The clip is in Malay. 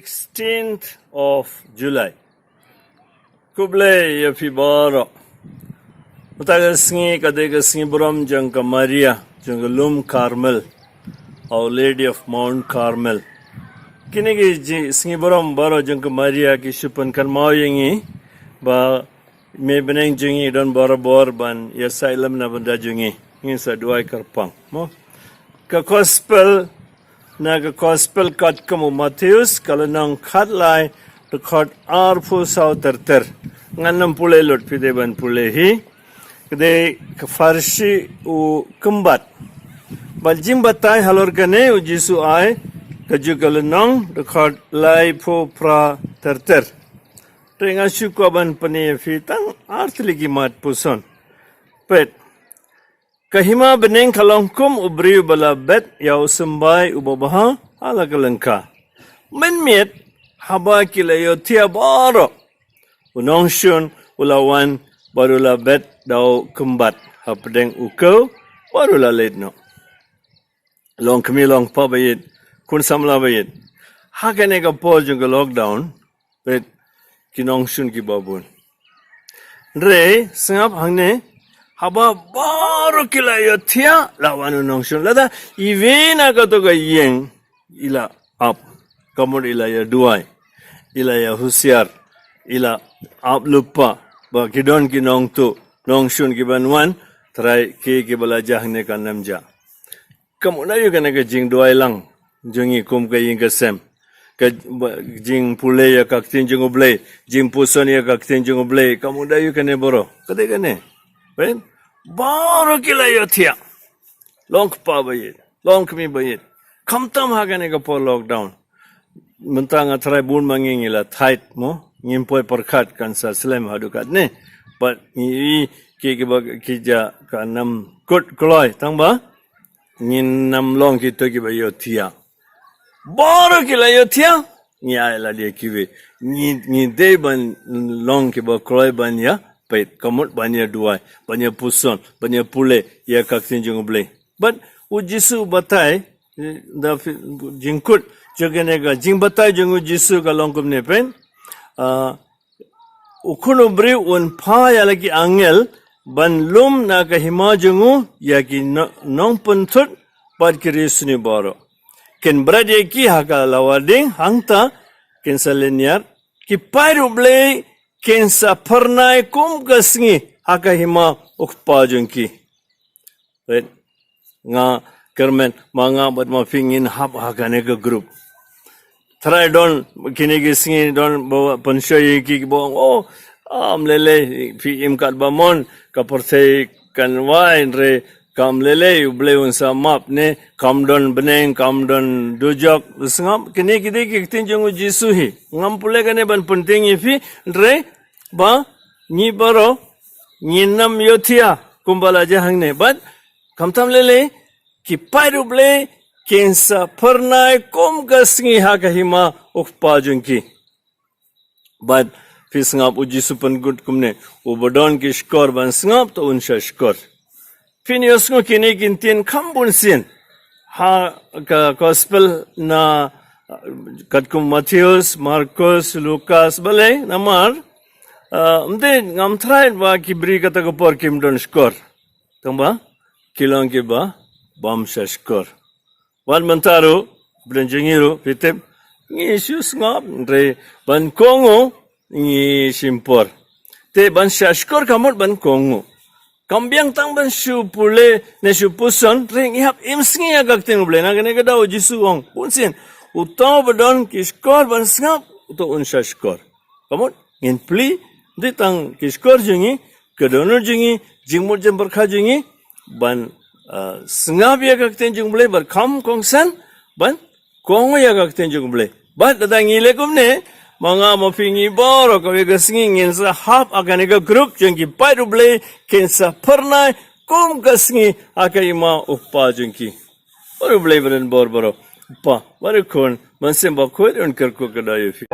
16th of July. Kuble Yafibaro. Matagasngi Kadegasngi Buram Janka Maria, Jangalum Carmel, Our Lady of Mount Carmel. Kinigi Singiburam Baro Janka Maria Kishupan Karmayangi, Ba may benang jungi don borobor ban yasailam na banda jungi. Ngin sa duay karpang. Mo? Ka gospel kat kamu Matthews kalanang katlay to kat arfu sao terter. Nganam pule lot pide ban pule hi. Kade farshi u kumbat. Baljim batay halor kane u jisu ay kaju kalanang to kat lai po pra terter. Tenga syukaban pani fitang artligi mat puson. Pet kahima beneng kalongkum ubri bala bet yau sembai ubabaha ala kalengka. Menmiet haba kilayo tia baro. Unong syun ulawan barula bet dau kembat. Hapedeng ukau barula ledno. Long kami long pa bayit. Kun samla bayit. Hakane ka po jungka lockdown. Pet kinong syun ki babun. Re sengap hangne haba baru kila yo tia lawan unong syun. Lada ivena kato ka yeng ila up. Kamur ila ya duai. Ila ya husiar. Ila up lupa. Ba kidon kinong tu. Nong syun ki banwan. Try ki balajah ne ka namja. Kamur na yu ka naga jing duai lang. Jungi kum ka ying kasem. Jing pule ya kaktin jing ublay, jing puson ya kaktin jing ublay, kamu dayu kene boro, kade kene, ben, boro kila yo tia, long pa bayit, long kami bayit, kamtam hagane ka po lockdown, mentang atray bun mangingila tight mo, ngimpoy perkat kan sa slam hadukat ne, but ni kija ka nam kut kloy, tang ba, ngin nam long kito ki bayo tia. Boro kila yo tia, ni ay la dia kiwe. Ni day ban long ki ba kroy ban ya, pait kamut ban ya duai, ban ya puson, ban ya pule, ya kaksin jung blay. But ujisu batay, da jingkut jogene ga jing batay jung ujisu ka long kum ne pen. Ukuno bri un pa ya lagi angel ban lum na ka hima jungu ya ki nong puntut pad kirisuni boro. Ken berada ki haka lawading hangta ken saleniar ki pairu blay ken sa pernai kum gasngi haka hima ukpa jungki. Right? Nga kermen manga bat ma fingin hap haka nega group. Try don kini gisngi don bawa penshoyi ki bong oh lele fi imkat bamon kaportei kan wain re kam lele uble unsa map ne kam don beneng kam don dujok sengam kini kidi kitin jongu jisu hi ngam pule kane ban penting ifi re ba ni baro ni nam yothia kumbala jahang ne but kam tam lele ki pai uble kensa pernai kom gasngi ha kahima ukpa jungki but fi sengap uji supan good kumne ubodon ki skor ban sengap to unsha skor Phineas ngo kini kintin kambun sin ha ka gospel na katkum Matthews, Marcos, Lucas bale namar umde ngam try ba kibri kata ko por kim don skor tamba kilong ke ba bam sa skor wan mantaro brenjingiro pitem ni sus ngap re ban kongo ni simpor te ban sa skor kamot ban kongo Kambiang tang ban shu pule ne shu puson ring ihap imsngi agak ting ble na gane kada o jisu ong punsin utaw badon kiskor ban snap uto unsha skor kamot ngin pli ditang kiskor jungi kadonor jungi jingmur jam berkha jungi ban snap ya agak ting jung ble bar kham kongsan ban kongo ya agak ting jung ble bat datang ile kumne mga mapingi boro kawi gasngi ngin sa hap akanega group jungki pai ruble kensa pernai kum gasngi akaima uppa jungki ruble beren bor boro uppa warikon mansemba khoi unkar ko kadayo fi